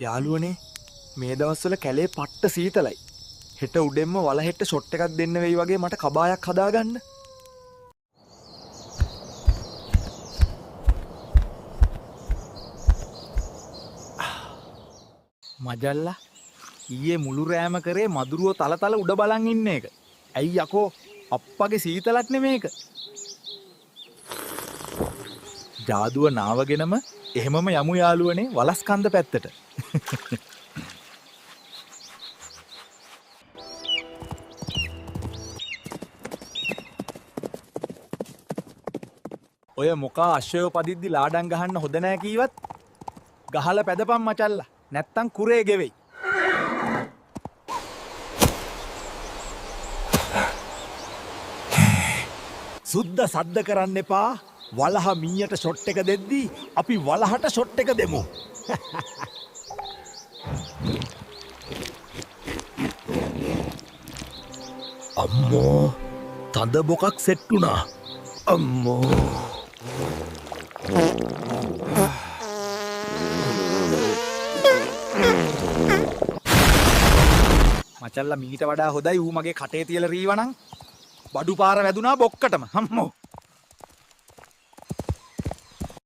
යාළුවනේ මේ දවස්වල කැලේ පට්ට සීතලයි. හෙට උඩෙන්ම වල හෙට ෂොට් එකක් දෙන්න වෙයි වගේ මට කබායක් හදාගන්න. මජල්ලා ඊයේ මුළු රෑම කරේ මදුරුව තල උඩ බලන් ඉන්න එක. ඇයි යකෝ අප්පගේ සීතලක් නෙමේක. ජාදුව නාවගෙනම එහෙමම යමු යාළුවනේ වලස්කන්ද පැත්තට. ඔය මොකා අශ්වය පදිද්දි ලාඩම් ගහන්න හොඳ නෑ කීවත් ගහලා පැදපන් මචල්ලා. නැත්තම් කුරේ ගෙවෙයි. සුද්ද සද්ද කරන්න එපා. වලහ මීයට ෂොට් එක දෙද්දී අපි වලහට ෂොට් එක දෙමු. අම්මෝ තද බොකක් සෙට් වුණා. අම්මෝ මචල්ලා මීට වඩා හොඳයි ඌ මගේ කටේ තියලා රීවනම් බඩු පාර වැදුනා බොක්කටම. අම්මෝ